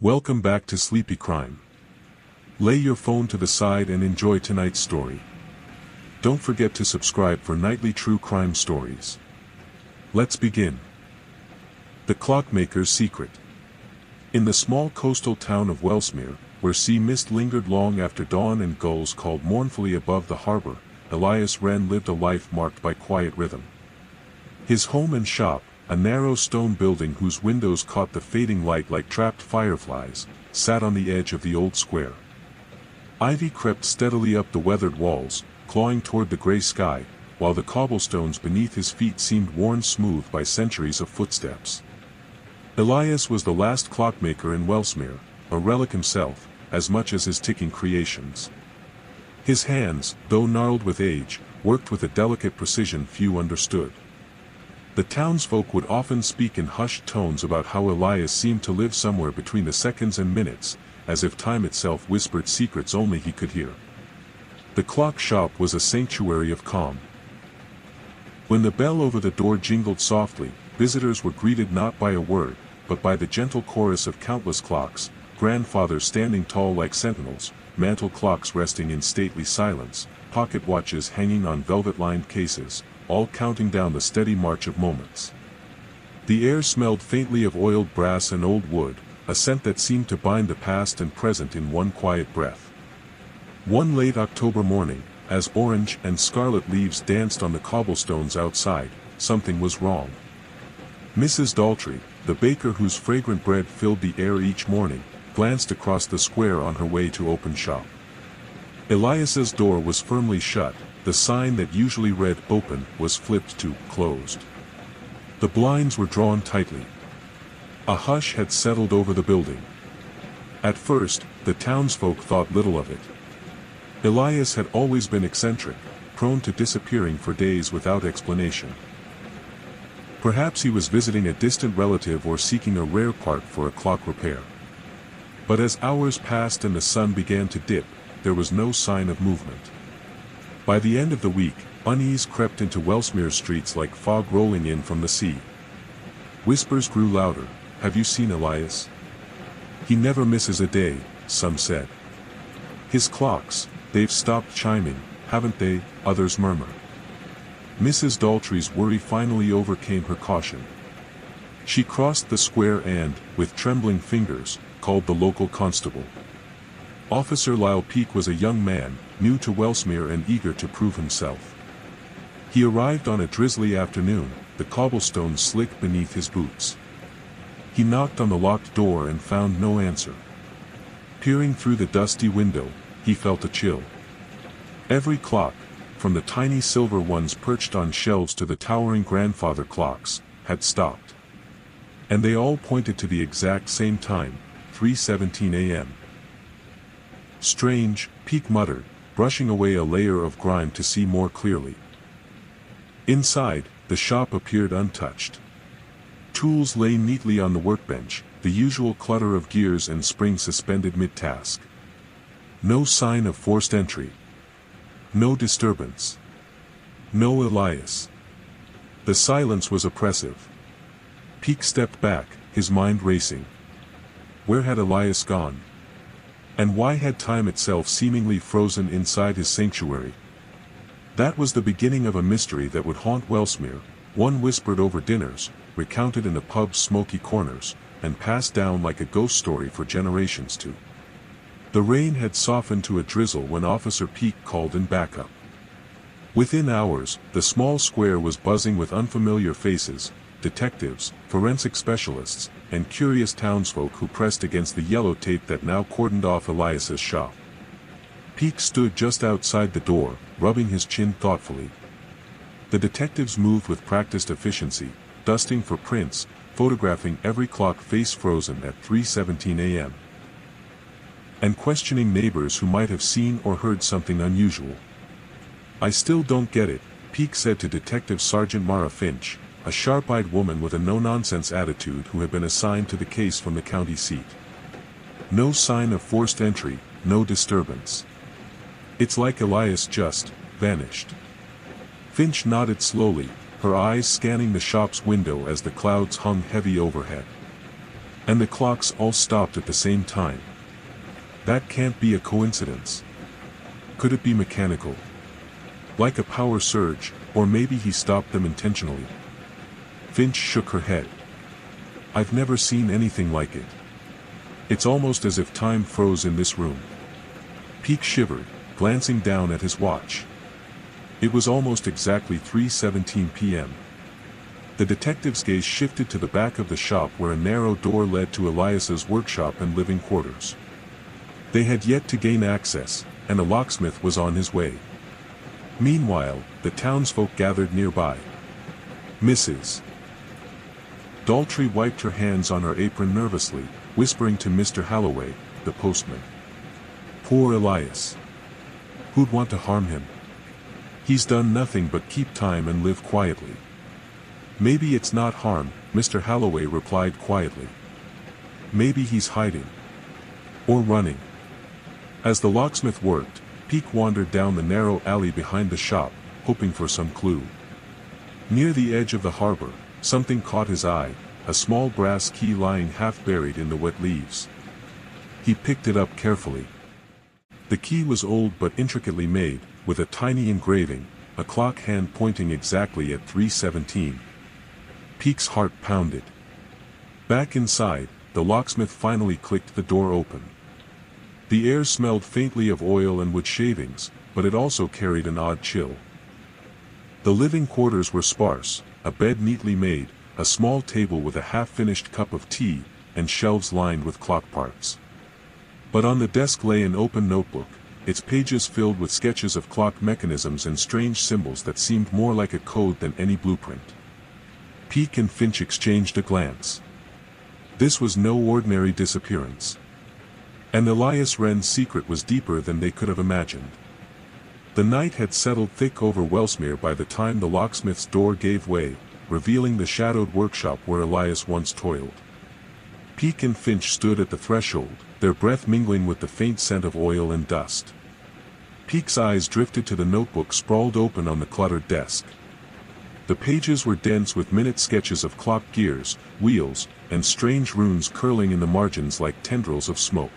Welcome back to Sleepy Crime. Lay your phone to the side and enjoy tonight's story. Don't forget to subscribe for nightly true crime stories. Let's begin. The Clockmaker's Secret. In the small coastal town of Wellsmere, where sea mist lingered long after dawn and gulls called mournfully above the harbor, Elias Wren lived a life marked by quiet rhythm. His home and shop, a narrow stone building whose windows caught the fading light like trapped fireflies, sat on the edge of the old square. Ivy crept steadily up the weathered walls, clawing toward the gray sky, while the cobblestones beneath his feet seemed worn smooth by centuries of footsteps. Elias was the last clockmaker in Wellsmere, a relic himself, as much as his ticking creations. His hands, though gnarled with age, worked with a delicate precision few understood. The townsfolk would often speak in hushed tones about how Elias seemed to live somewhere between the seconds and minutes, as if time itself whispered secrets only he could hear. The clock shop was a sanctuary of calm. When the bell over the door jingled softly, visitors were greeted not by a word, but by the gentle chorus of countless clocks, grandfathers standing tall like sentinels, mantel clocks resting in stately silence, pocket watches hanging on velvet-lined cases, all counting down the steady march of moments. The air smelled faintly of oiled brass and old wood, a scent that seemed to bind the past and present in one quiet breath. One late October morning, as orange and scarlet leaves danced on the cobblestones outside, something was wrong. Mrs. Daltrey, the baker whose fragrant bread filled the air each morning, glanced across the square on her way to open shop. Elias's door was firmly shut. The sign that usually read "Open" was flipped to "Closed." The blinds were drawn tightly. A hush had settled over the building. At first, the townsfolk thought little of it. Elias had always been eccentric, prone to disappearing for days without explanation. Perhaps he was visiting a distant relative or seeking a rare part for a clock repair. But as hours passed and the sun began to dip, there was no sign of movement. By the end of the week, unease crept into Wellsmere's streets like fog rolling in from the sea. Whispers grew louder. "Have you seen Elias? He never misses a day," some said. "His clocks, they've stopped chiming, haven't they?" others murmured. Mrs. Daltrey's worry finally overcame her caution. She crossed the square and, with trembling fingers, called the local constable. Officer Lyle Peake was a young man, new to Wellsmere and eager to prove himself. He arrived on a drizzly afternoon, the cobblestones slick beneath his boots. He knocked on the locked door and found no answer. Peering through the dusty window, he felt a chill. Every clock, from the tiny silver ones perched on shelves to the towering grandfather clocks, had stopped. And they all pointed to the exact same time, 3:17 a.m. "Strange," Peake muttered, brushing away a layer of grime to see more clearly. Inside, the shop appeared untouched. Tools lay neatly on the workbench, the usual clutter of gears and springs suspended mid-task. No sign of forced entry. No disturbance. No Elias. The silence was oppressive. Peake stepped back, his mind racing. Where had Elias gone? And why had time itself seemingly frozen inside his sanctuary? That was the beginning of a mystery that would haunt Wellsmere, one whispered over dinners, recounted in the pub's smoky corners, and passed down like a ghost story for generations to. The rain had softened to a drizzle when Officer Peake called in backup. Within hours, the small square was buzzing with unfamiliar faces, detectives, forensic specialists, and curious townsfolk who pressed against the yellow tape that now cordoned off Elias's shop. Peake stood just outside the door, rubbing his chin thoughtfully. The detectives moved with practiced efficiency, dusting for prints, photographing every clock face frozen at 3:17 a.m. and questioning neighbors who might have seen or heard something unusual. "I still don't get it," Peake said to Detective Sergeant Mara Finch, a sharp-eyed woman with a no-nonsense attitude who had been assigned to the case from the county seat. "No sign of forced entry, no disturbance. It's like Elias just vanished." Finch nodded slowly, her eyes scanning the shop's window as the clouds hung heavy overhead. And the clocks all stopped at the same time. That can't be a coincidence. Could it be mechanical? Like a power surge, or maybe he stopped them intentionally. Finch shook her head. I've never seen anything like it. It's almost as if time froze in this room. Peake shivered, glancing down at his watch. It was almost exactly 3:17 p.m. The detective's gaze shifted to the back of the shop where a narrow door led to Elias's workshop and living quarters. They had yet to gain access, and a locksmith was on his way. Meanwhile, the townsfolk gathered nearby. Mrs. Daltrey wiped her hands on her apron nervously, whispering to Mr. Halloway, the postman. Poor Elias. Who'd want to harm him? He's done nothing but keep time and live quietly. Maybe it's not harm, Mr. Halloway replied quietly. Maybe he's hiding. Or running. As the locksmith worked, Peake wandered down the narrow alley behind the shop, hoping for some clue. Near the edge of the harbor, something caught his eye, a small brass key lying half buried in the wet leaves. He picked it up carefully. The key was old but intricately made, with a tiny engraving, a clock hand pointing exactly at 3:17. Peake's heart pounded. Back inside, the locksmith finally clicked the door open. The air smelled faintly of oil and wood shavings, but it also carried an odd chill. The living quarters were sparse, a bed neatly made, a small table with a half-finished cup of tea, and shelves lined with clock parts. But on the desk lay an open notebook, its pages filled with sketches of clock mechanisms and strange symbols that seemed more like a code than any blueprint. Peake and Finch exchanged a glance. This was no ordinary disappearance. And Elias Wren's secret was deeper than they could have imagined. The night had settled thick over Wellsmere by the time the locksmith's door gave way, revealing the shadowed workshop where Elias once toiled. Peake and Finch stood at the threshold, their breath mingling with the faint scent of oil and dust. Peake's eyes drifted to the notebook sprawled open on the cluttered desk. The pages were dense with minute sketches of clock gears, wheels, and strange runes curling in the margins like tendrils of smoke.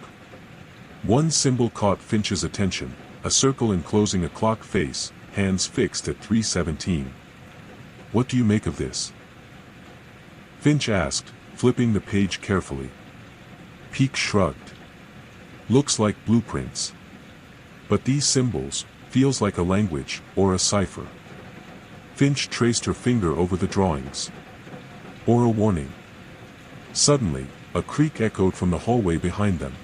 One symbol caught Finch's attention, a circle enclosing a clock face, hands fixed at 3:17. What do you make of this? Finch asked, flipping the page carefully. Peake shrugged. Looks like blueprints. But these symbols, feels like a language, or a cipher. Finch traced her finger over the drawings. Or a warning. Suddenly, a creak echoed from the hallway behind them.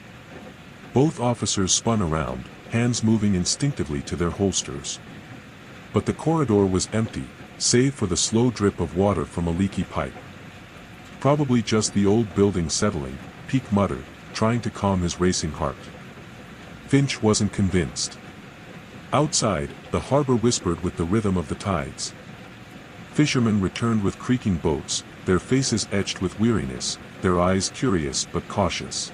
Both officers spun around, hands moving instinctively to their holsters. But the corridor was empty, save for the slow drip of water from a leaky pipe. Probably just the old building settling, Peake muttered, trying to calm his racing heart. Finch wasn't convinced. Outside, the harbor whispered with the rhythm of the tides. Fishermen returned with creaking boats, their faces etched with weariness, their eyes curious but cautious.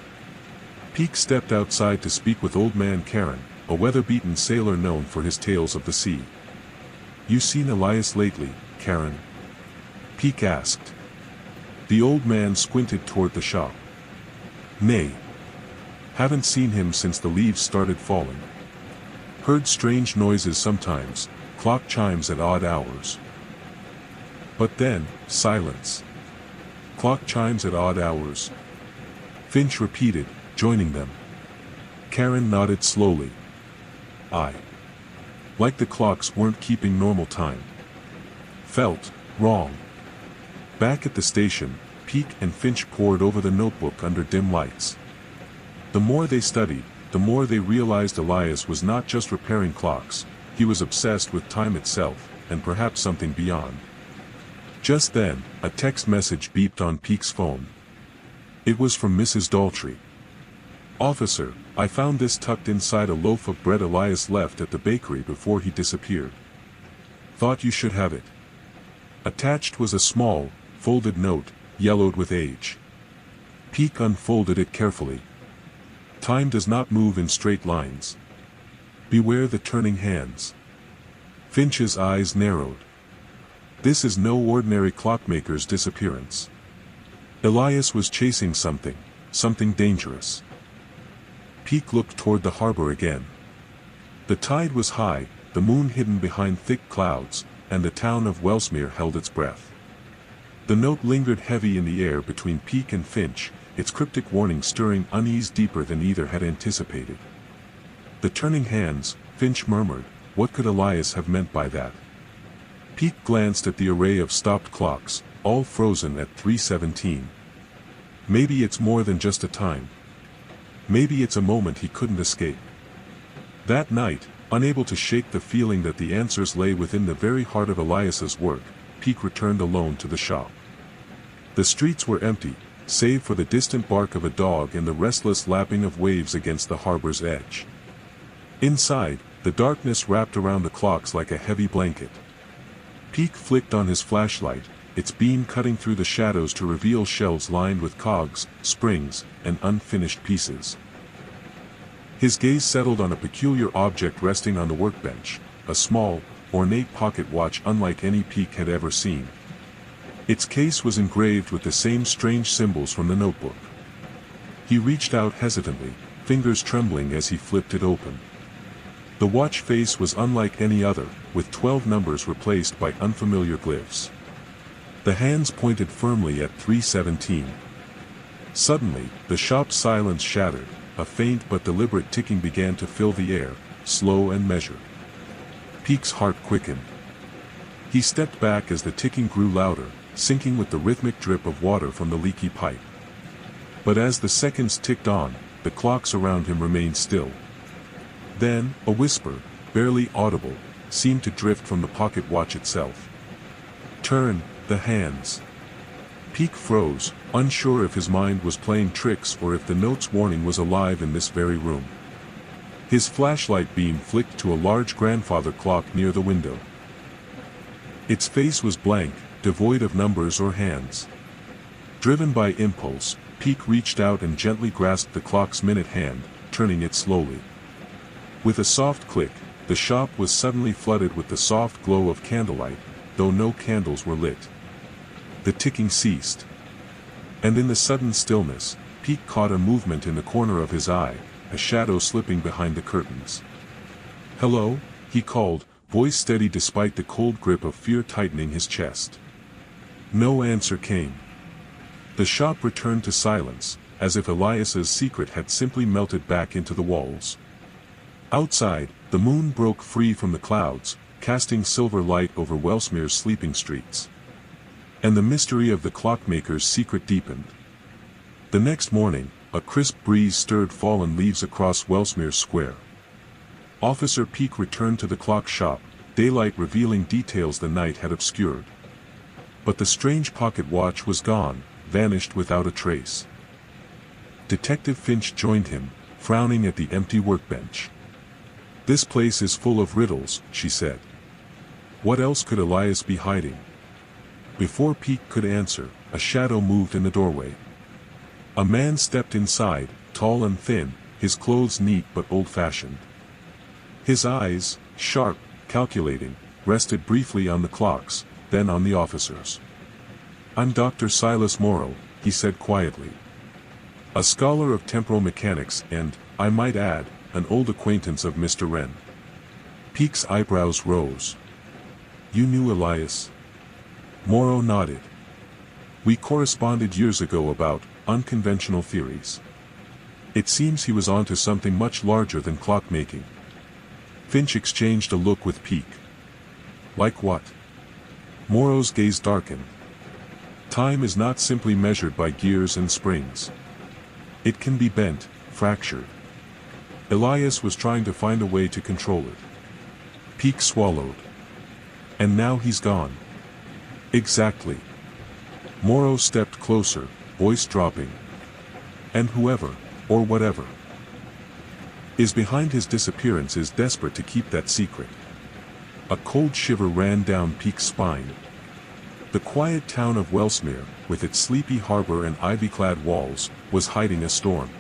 Peake stepped outside to speak with Old Man Karen, a weather-beaten sailor known for his tales of the sea. You seen Elias lately, Karen? Peake asked. The old man squinted toward the shop. Nay. Haven't seen him since the leaves started falling. Heard strange noises sometimes, clock chimes at odd hours. But then, silence. Clock chimes at odd hours. Finch repeated, joining them. Karen nodded slowly. Aye. Like the clocks weren't keeping normal time. Felt wrong. Back at the station, Peake and Finch pored over the notebook under dim lights. The more they studied, the more they realized Elias was not just repairing clocks, he was obsessed with time itself, and perhaps something beyond. Just then, a text message beeped on Peake's phone. It was from Mrs. Daltrey. Officer, I found this tucked inside a loaf of bread Elias left at the bakery before he disappeared. Thought you should have it. Attached was a small, folded note, yellowed with age. Peake unfolded it carefully. Time does not move in straight lines. Beware the turning hands. Finch's eyes narrowed. This is no ordinary clockmaker's disappearance. Elias was chasing something dangerous. Peake looked toward the harbor again. The tide was high, the moon hidden behind thick clouds, and the town of Wellsmere held its breath. The note lingered heavy in the air between Peake and Finch, its cryptic warning stirring unease deeper than either had anticipated. The turning hands, Finch murmured, what could Elias have meant by that? Peake glanced at the array of stopped clocks, all frozen at 3:17. Maybe it's more than just a time. Maybe it's a moment he couldn't escape. That night, unable to shake the feeling that the answers lay within the very heart of Elias's work, Peake returned alone to the shop. The streets were empty, save for the distant bark of a dog and the restless lapping of waves against the harbor's edge. Inside, the darkness wrapped around the clocks like a heavy blanket. Peake flicked on his flashlight, its beam cutting through the shadows to reveal shelves lined with cogs, springs, and unfinished pieces. His gaze settled on a peculiar object resting on the workbench, a small, ornate pocket watch unlike any Peake had ever seen. Its case was engraved with the same strange symbols from the notebook. He reached out hesitantly, fingers trembling as he flipped it open. The watch face was unlike any other, with 12 numbers replaced by unfamiliar glyphs. The hands pointed firmly at 3:17. Suddenly, the shop's silence shattered, a faint but deliberate ticking began to fill the air, slow and measured. Peake's heart quickened. He stepped back as the ticking grew louder, syncing with the rhythmic drip of water from the leaky pipe. But as the seconds ticked on, the clocks around him remained still. Then, a whisper, barely audible, seemed to drift from the pocket watch itself. Turn the hands. Peake froze, unsure if his mind was playing tricks or if the note's warning was alive in this very room. His flashlight beam flicked to a large grandfather clock near the window. Its face was blank, devoid of numbers or hands. Driven by impulse, Peake reached out and gently grasped the clock's minute hand, turning it slowly. With a soft click, the shop was suddenly flooded with the soft glow of candlelight, though no candles were lit. The ticking ceased. And in the sudden stillness, Peake caught a movement in the corner of his eye, a shadow slipping behind the curtains. "Hello?" he called, voice steady despite the cold grip of fear tightening his chest. No answer came. The shop returned to silence, as if Elias's secret had simply melted back into the walls. Outside, the moon broke free from the clouds, casting silver light over Wellsmere's sleeping streets. And the mystery of the clockmaker's secret deepened. The next morning, a crisp breeze stirred fallen leaves across Wellsmere Square. Officer Peake returned to the clock shop, daylight revealing details the night had obscured. But the strange pocket watch was gone, vanished without a trace. Detective Finch joined him, frowning at the empty workbench. "This place is full of riddles," she said. "What else could Elias be hiding?" Before Peake could answer, a shadow moved in the doorway. A man stepped inside, tall and thin, his clothes neat but old-fashioned. His eyes, sharp, calculating, rested briefly on the clocks, then on the officers. "I'm Dr. Silas Morrow," he said quietly. "A scholar of temporal mechanics and, I might add, an old acquaintance of Mr. Wren." Peake's eyebrows rose. "You knew Elias?" Morrow nodded. "We corresponded years ago about unconventional theories. It seems he was onto something much larger than clockmaking." Finch exchanged a look with Peake. "Like what?" Morrow's gaze darkened. "Time is not simply measured by gears and springs. It can be bent, fractured. Elias was trying to find a way to control it." Peake swallowed. "And now he's gone." "Exactly." Morrow stepped closer, voice dropping. "And whoever, or whatever, is behind his disappearance is desperate to keep that secret." A cold shiver ran down Peake's spine. The quiet town of Wellsmere, with its sleepy harbor and ivy-clad walls, was hiding a storm.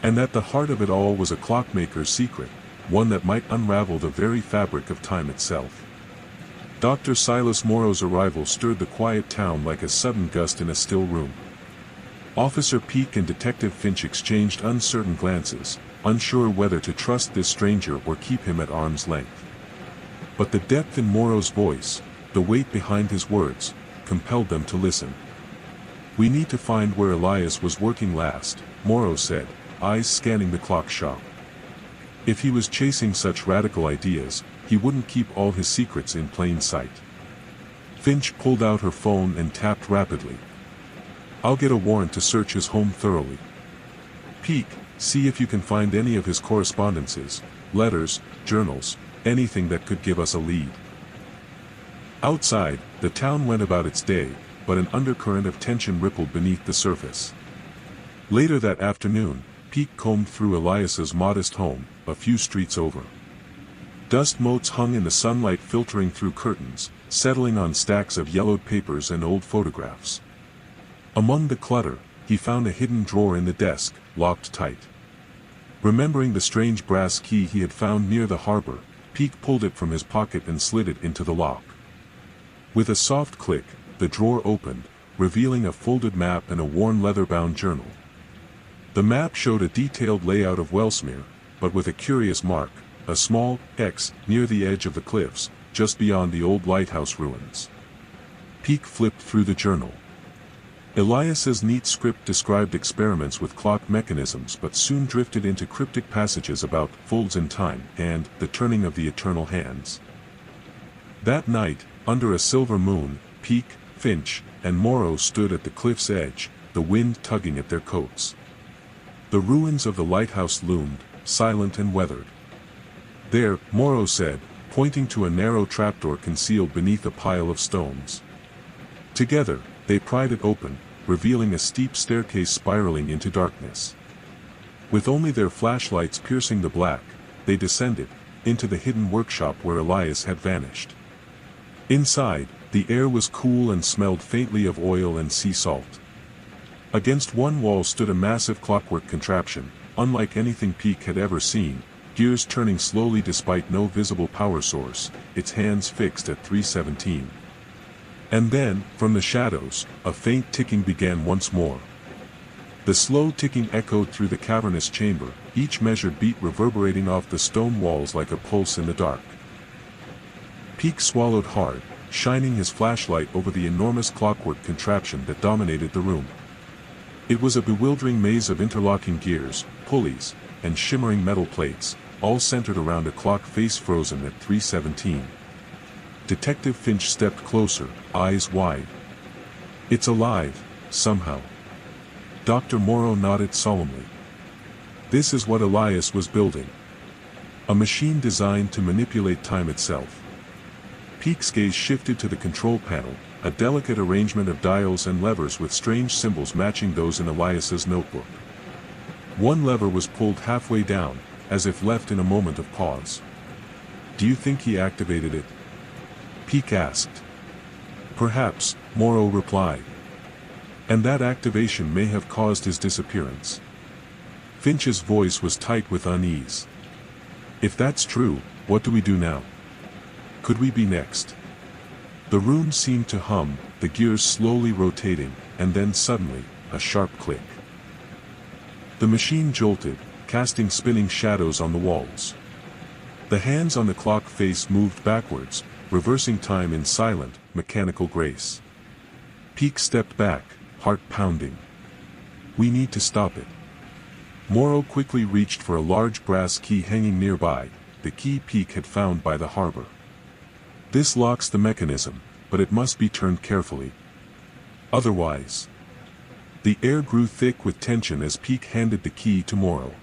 And at the heart of it all was a clockmaker's secret, one that might unravel the very fabric of time itself. Dr. Silas Morrow's arrival stirred the quiet town like a sudden gust in a still room. Officer Peake and Detective Finch exchanged uncertain glances, unsure whether to trust this stranger or keep him at arm's length. But the depth in Morrow's voice, the weight behind his words, compelled them to listen. "We need to find where Elias was working last," Morrow said, eyes scanning the clock shop. If he was chasing such radical ideas, he wouldn't keep all his secrets in plain sight. Finch pulled out her phone and tapped rapidly. "I'll get a warrant to search his home thoroughly. Peake, see if you can find any of his correspondences, letters, journals, anything that could give us a lead." Outside, the town went about its day, but an undercurrent of tension rippled beneath the surface. Later that afternoon, Peake combed through Elias's modest home, a few streets over. Dust motes hung in the sunlight filtering through curtains, settling on stacks of yellowed papers and old photographs. Among the clutter, he found a hidden drawer in the desk, locked tight. Remembering the strange brass key he had found near the harbor, Peake pulled it from his pocket and slid it into the lock. With a soft click, the drawer opened, revealing a folded map and a worn leather-bound journal. The map showed a detailed layout of Wellsmere, but with a curious mark, a small X near the edge of the cliffs, just beyond the old lighthouse ruins. Peake flipped through the journal. Elias's neat script described experiments with clock mechanisms but soon drifted into cryptic passages about folds in time and the turning of the eternal hands. That night, under a silver moon, Peake, Finch, and Morrow stood at the cliff's edge, the wind tugging at their coats. The ruins of the lighthouse loomed, silent and weathered. "There," Morrow said, pointing to a narrow trapdoor concealed beneath a pile of stones. Together, they pried it open, revealing a steep staircase spiraling into darkness. With only their flashlights piercing the black, they descended, into the hidden workshop where Elias had vanished. Inside, the air was cool and smelled faintly of oil and sea salt. Against one wall stood a massive clockwork contraption, unlike anything Peake had ever seen, gears turning slowly despite no visible power source, its hands fixed at 3:17. And then, from the shadows, a faint ticking began once more. The slow ticking echoed through the cavernous chamber, each measured beat reverberating off the stone walls like a pulse in the dark. Peake swallowed hard, shining his flashlight over the enormous clockwork contraption that dominated the room. It was a bewildering maze of interlocking gears, pulleys, and shimmering metal plates, all centered around a clock face frozen at 3:17. Detective Finch stepped closer, eyes wide. "It's alive, somehow." Dr. Morrow nodded solemnly. "This is what Elias was building. A machine designed to manipulate time itself." Peake's gaze shifted to the control panel, a delicate arrangement of dials and levers with strange symbols matching those in Elias's notebook. One lever was pulled halfway down, as if left in a moment of pause. "Do you think he activated it?" Peake asked. "Perhaps," Morrow replied. "And that activation may have caused his disappearance." Finch's voice was tight with unease. "If that's true, what do we do now? Could we be next?" The room seemed to hum, the gears slowly rotating, and then suddenly, a sharp click. The machine jolted, casting spinning shadows on the walls. The hands on the clock face moved backwards, reversing time in silent, mechanical grace. Peake stepped back, heart pounding. "We need to stop it." Morrow quickly reached for a large brass key hanging nearby, the key Peake had found by the harbor. "This locks the mechanism, but it must be turned carefully. Otherwise..." The air grew thick with tension as Peake handed the key to Morrow.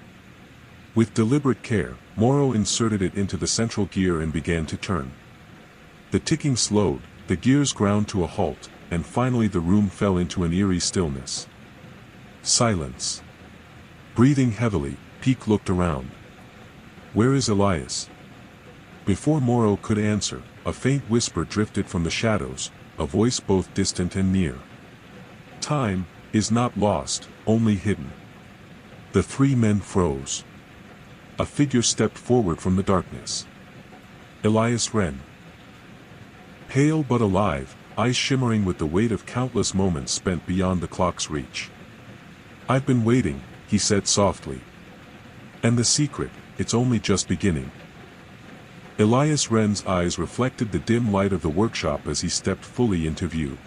With deliberate care, Morrow inserted it into the central gear and began to turn. The ticking slowed, the gears ground to a halt, and finally the room fell into an eerie stillness. Silence. Breathing heavily, Peake looked around. "Where is Elias?" Before Morrow could answer, a faint whisper drifted from the shadows, a voice both distant and near. "Time is not lost, only hidden." The three men froze. A figure stepped forward from the darkness. Elias Wren. Pale but alive, eyes shimmering with the weight of countless moments spent beyond the clock's reach. "I've been waiting," he said softly. "And the secret, it's only just beginning." Elias Wren's eyes reflected the dim light of the workshop as he stepped fully into view.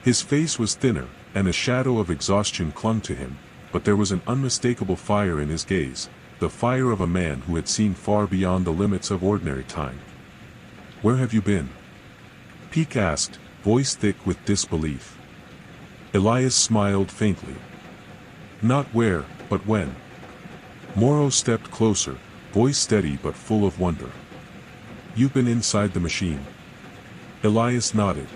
His face was thinner, and a shadow of exhaustion clung to him, but there was an unmistakable fire in his gaze, the fire of a man who had seen far beyond the limits of ordinary time. "Where have you been?" Peek asked, voice thick with disbelief. Elias smiled faintly. "Not where, but when." Morrow stepped closer, voice steady but full of wonder. "You've been inside the machine?" Elias nodded.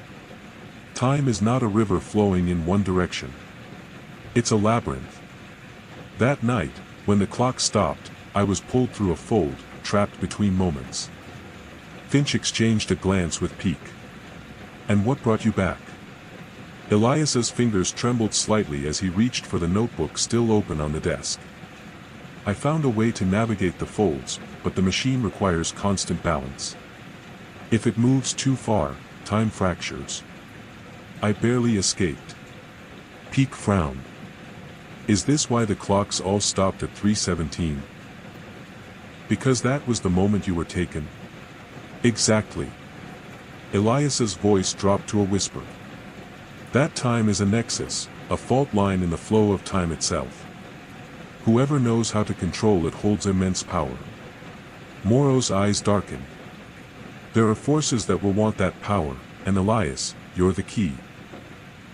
"Time is not a river flowing in one direction. It's a labyrinth. That night, when the clock stopped, I was pulled through a fold, trapped between moments." Finch exchanged a glance with Peek. "And what brought you back?" Elias's fingers trembled slightly as he reached for the notebook still open on the desk. "I found a way to navigate the folds, but the machine requires constant balance. If it moves too far, time fractures. I barely escaped." Peek frowned. "Is this why the clocks all stopped at 3:17? Because that was the moment you were taken?" "Exactly." Elias's voice dropped to a whisper. "That time is a nexus, a fault line in the flow of time itself. Whoever knows how to control it holds immense power." Morrow's eyes darkened. "There are forces that will want that power, and Elias, you're the key."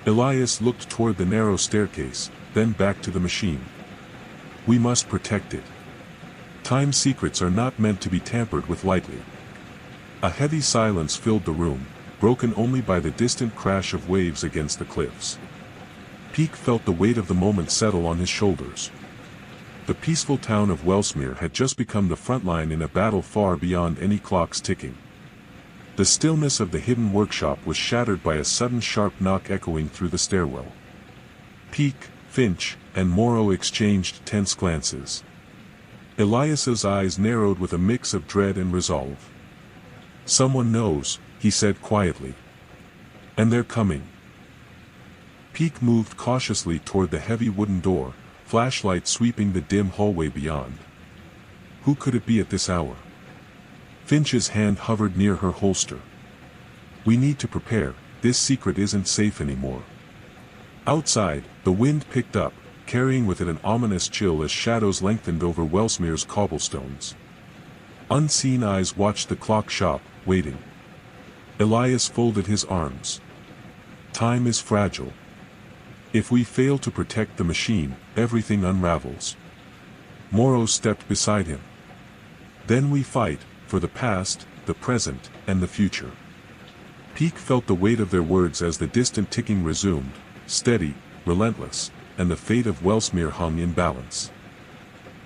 Elias looked toward the narrow staircase, then back to the machine. "We must protect it. Time secrets are not meant to be tampered with lightly." A heavy silence filled the room, broken only by the distant crash of waves against the cliffs. Peek felt the weight of the moment settle on his shoulders. The peaceful town of Wellsmere had just become the front line in a battle far beyond any clocks ticking. The stillness of the hidden workshop was shattered by a sudden sharp knock echoing through the stairwell. Peek, Finch, and Morrow exchanged tense glances. Elias's eyes narrowed with a mix of dread and resolve. "Someone knows," he said quietly. "And they're coming." Peek moved cautiously toward the heavy wooden door, flashlight sweeping the dim hallway beyond. Who could it be at this hour? Finch's hand hovered near her holster. "We need to prepare, this secret isn't safe anymore." Outside, the wind picked up, carrying with it an ominous chill as shadows lengthened over Wellsmere's cobblestones. Unseen eyes watched the clock shop, waiting. Elias folded his arms. "Time is fragile. If we fail to protect the machine, everything unravels." Morrow stepped beside him. "Then we fight, for the past, the present, and the future." Peek felt the weight of their words as the distant ticking resumed, steady, relentless, and the fate of Wellsmere hung in balance.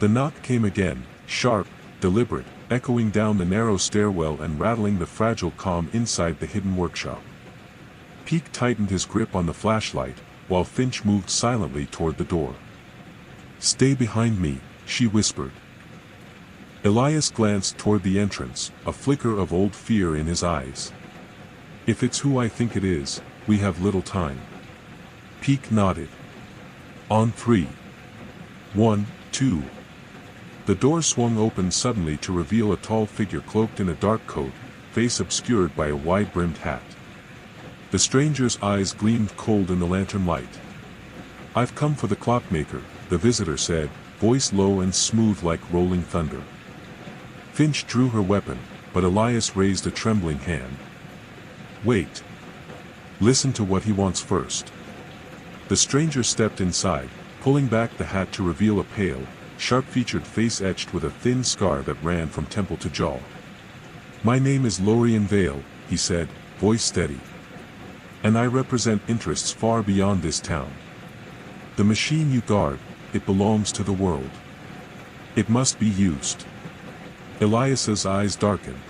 The knock came again, sharp, deliberate, echoing down the narrow stairwell and rattling the fragile calm inside the hidden workshop. Peek tightened his grip on the flashlight, while Finch moved silently toward the door. "Stay behind me," she whispered. Elias glanced toward the entrance, a flicker of old fear in his eyes. "If it's who I think it is, we have little time." Peek nodded. "On 3. 1, 2. The door swung open suddenly to reveal a tall figure cloaked in a dark coat, face obscured by a wide-brimmed hat. The stranger's eyes gleamed cold in the lantern light. "I've come for the Clockmaker," the visitor said, voice low and smooth like rolling thunder. Finch drew her weapon, but Elias raised a trembling hand. "Wait. Listen to what he wants first." The stranger stepped inside, pulling back the hat to reveal a pale, sharp-featured face etched with a thin scar that ran from temple to jaw. "My name is Lorien Vale," he said, voice steady. "And I represent interests far beyond this town. The machine you guard, it belongs to the world. It must be used." Elias's eyes darkened.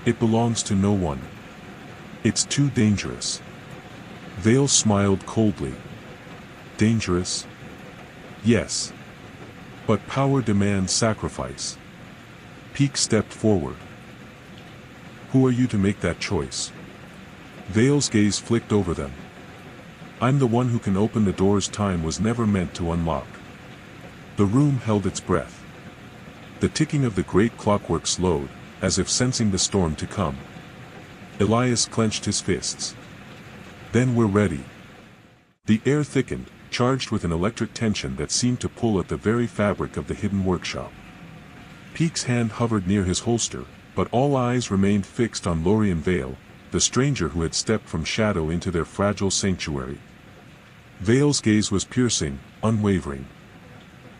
"It belongs to no one. It's too dangerous." Vale smiled coldly. "Dangerous? Yes. But power demands sacrifice." Peek stepped forward. "Who are you to make that choice?" Vale's gaze flicked over them. I'm the one who can open the doors time was never meant to unlock. The room held its breath. The ticking of the great clockwork slowed, as if sensing the storm to come. Elias clenched his fists. Then we're ready. The air thickened, charged with an electric tension that seemed to pull at the very fabric of the hidden workshop. Peake's hand hovered near his holster, but all eyes remained fixed on Lorien Vale, the stranger who had stepped from shadow into their fragile sanctuary. Vale's gaze was piercing, unwavering.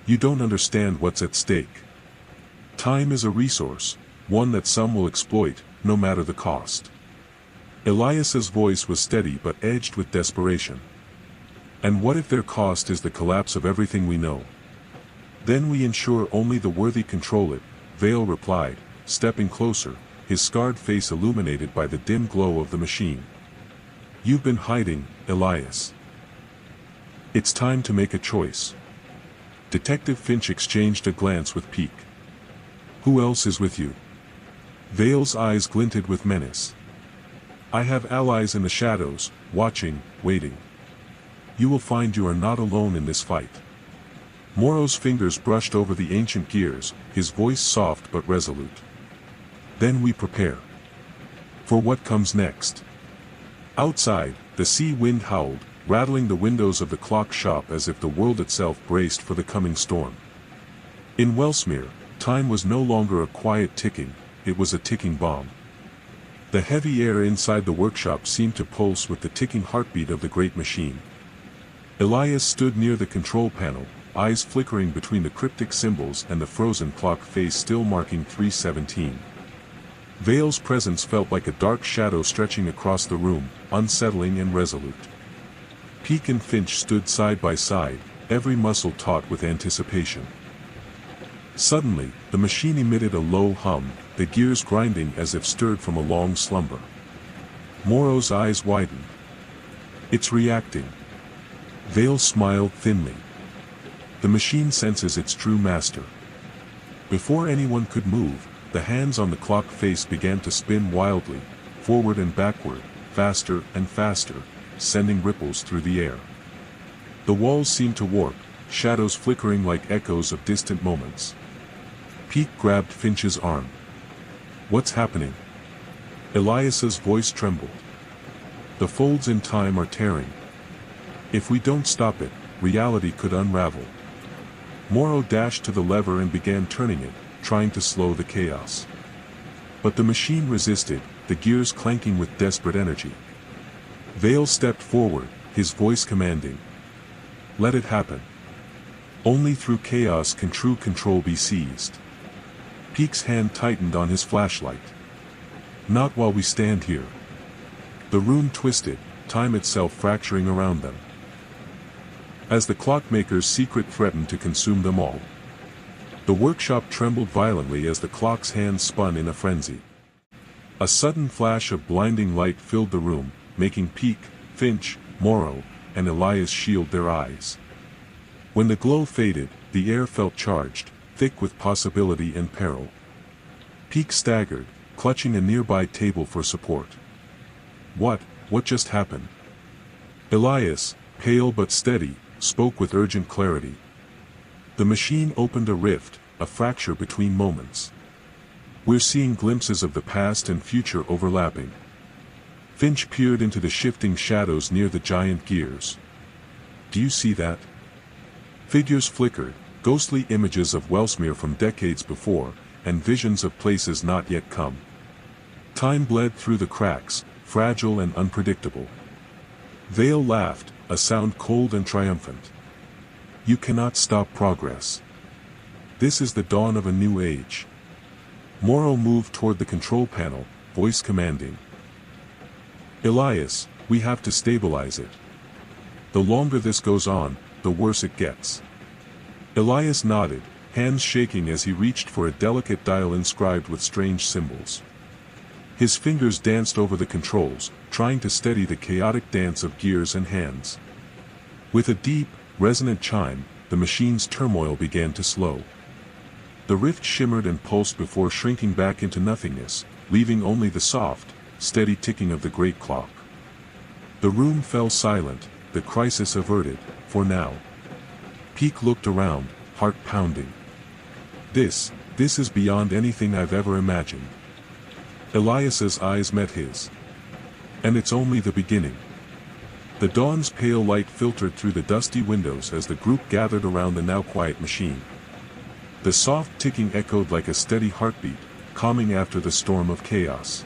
You don't understand what's at stake. Time is a resource, one that some will exploit, no matter the cost. Elias's voice was steady but edged with desperation. And what if their cost is the collapse of everything we know? Then we ensure only the worthy control it, Vale replied, stepping closer, his scarred face illuminated by the dim glow of the machine. You've been hiding, Elias. It's time to make a choice. Detective Finch exchanged a glance with Peake. Who else is with you? Vale's eyes glinted with menace. I have allies in the shadows, watching, waiting. You will find you are not alone in this fight. Morrow's fingers brushed over the ancient gears, his voice soft but resolute. Then we prepare. For what comes next. Outside, the sea wind howled, rattling the windows of the clock shop as if the world itself braced for the coming storm. In Wellsmere, time was no longer a quiet ticking, it was a ticking bomb. The heavy air inside the workshop seemed to pulse with the ticking heartbeat of the great machine. Elias stood near the control panel, eyes flickering between the cryptic symbols and the frozen clock face still marking 3:17. Vale's presence felt like a dark shadow stretching across the room, unsettling and resolute. Peake and Finch stood side by side, every muscle taut with anticipation. Suddenly, the machine emitted a low hum, the gears grinding as if stirred from a long slumber. Morrow's eyes widened. It's reacting. Vale smiled thinly. The machine senses its true master. Before anyone could move, the hands on the clock face began to spin wildly, forward and backward, faster and faster, sending ripples through the air. The walls seemed to warp, shadows flickering like echoes of distant moments. Peake grabbed Finch's arm. What's happening? Elias's voice trembled. The folds in time are tearing. If we don't stop it, reality could unravel. Morrow dashed to the lever and began turning it, trying to slow the chaos. But the machine resisted, the gears clanking with desperate energy. Vale stepped forward, his voice commanding. Let it happen. Only through chaos can true control be seized. Peake's hand tightened on his flashlight. Not while we stand here. The room twisted, time itself fracturing around them. As the clockmaker's secret threatened to consume them all. The workshop trembled violently as the clock's hands spun in a frenzy. A sudden flash of blinding light filled the room, making Peake, Finch, Morrow, and Elias shield their eyes. When the glow faded, the air felt charged, thick with possibility and peril. Peake staggered, clutching a nearby table for support. What just happened? Elias, pale but steady, spoke with urgent clarity. The machine opened a rift, a fracture between moments. We're seeing glimpses of the past and future overlapping. Finch peered into the shifting shadows near the giant gears. Do you see that? Figures flickered, ghostly images of Wellsmere from decades before, and visions of places not yet come. Time bled through the cracks, fragile and unpredictable. Vale laughed, a sound cold and triumphant. You cannot stop progress. This is the dawn of a new age. Morrow moved toward the control panel, voice commanding. Elias, we have to stabilize it. The longer this goes on, the worse it gets. Elias nodded, hands shaking as he reached for a delicate dial inscribed with strange symbols. His fingers danced over the controls, trying to steady the chaotic dance of gears and hands. With a deep, resonant chime, the machine's turmoil began to slow. The rift shimmered and pulsed before shrinking back into nothingness, leaving only the soft, steady ticking of the great clock. The room fell silent, the crisis averted, for now. Peak looked around, heart pounding. This is beyond anything I've ever imagined. Elias's eyes met his. And it's only the beginning. The dawn's pale light filtered through the dusty windows as the group gathered around the now quiet machine. The soft ticking echoed like a steady heartbeat, calming after the storm of chaos.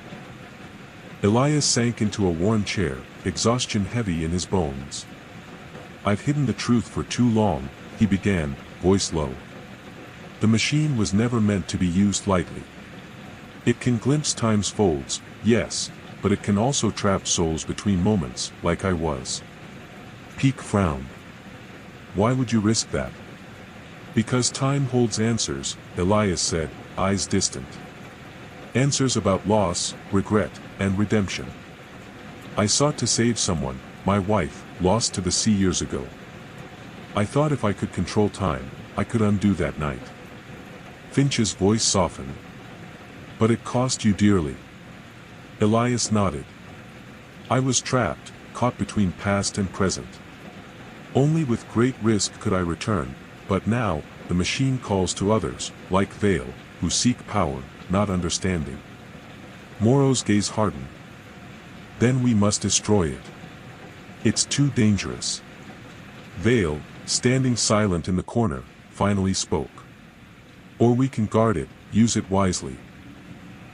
Elias sank into a worn chair, exhaustion heavy in his bones. "I've hidden the truth for too long," he began, voice low. "The machine was never meant to be used lightly. It can glimpse time's folds, yes, but it can also trap souls between moments, like I was." Peak frowned. "Why would you risk that?" "Because time holds answers," Elias said, eyes distant. "Answers about loss, regret, and redemption. I sought to save someone, my wife, lost to the sea years ago. I thought if I could control time, I could undo that night." Finch's voice softened. "But it cost you dearly." Elias nodded. "I was trapped, caught between past and present. Only with great risk could I return, but now, the machine calls to others, like Vale, who seek power, not understanding." Morrow's gaze hardened. "Then we must destroy it. It's too dangerous." Vale, standing silent in the corner, finally spoke. "Or we can guard it, use it wisely."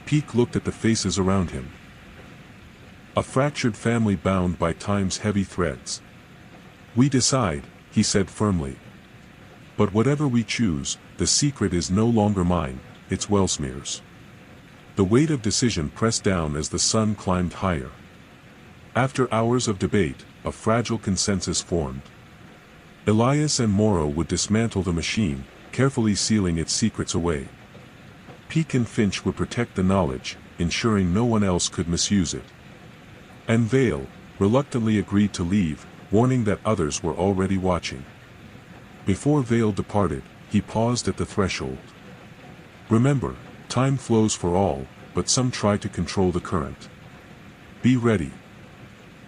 Peak looked at the faces around him. A fractured family bound by time's heavy threads. "We decide," he said firmly. "But whatever we choose, the secret is no longer mine, it's Wellsmere's." The weight of decision pressed down as the sun climbed higher. After hours of debate, a fragile consensus formed. Elias and Morrow would dismantle the machine, carefully sealing its secrets away. Peak and Finch would protect the knowledge, ensuring no one else could misuse it. And Vale, reluctantly agreed to leave, warning that others were already watching. Before Vale departed, he paused at the threshold. "Remember, time flows for all, but some try to control the current. Be ready."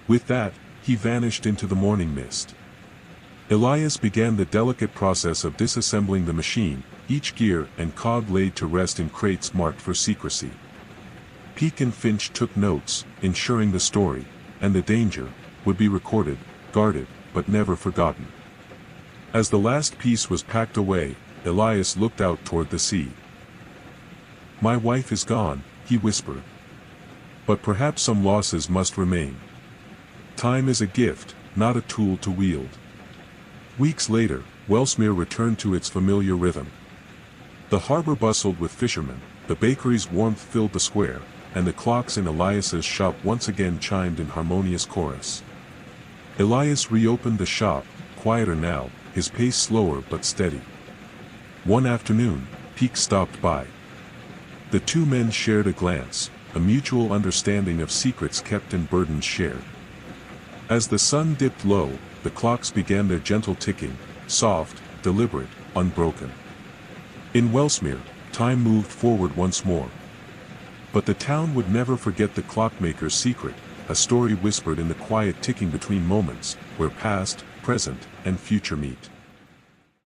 With that, he vanished into the morning mist. Elias began the delicate process of disassembling the machine, each gear and cog laid to rest in crates marked for secrecy. Peak and Finch took notes, ensuring the story, and the danger, would be recorded, guarded, but never forgotten. As the last piece was packed away, Elias looked out toward the sea. "My wife is gone," he whispered. "But perhaps some losses must remain. Time is a gift, not a tool to wield." Weeks later, Wellsmere returned to its familiar rhythm. The harbor bustled with fishermen, the bakery's warmth filled the square, and the clocks in Elias's shop once again chimed in harmonious chorus. Elias reopened the shop, quieter now, his pace slower but steady. One afternoon, Peak stopped by. The two men shared a glance, a mutual understanding of secrets kept and burdens shared. As the sun dipped low, the clocks began their gentle ticking, soft, deliberate, unbroken. In Wellsmere, time moved forward once more. But the town would never forget the Clockmaker's secret, a story whispered in the quiet ticking between moments, where past, present, and future meet.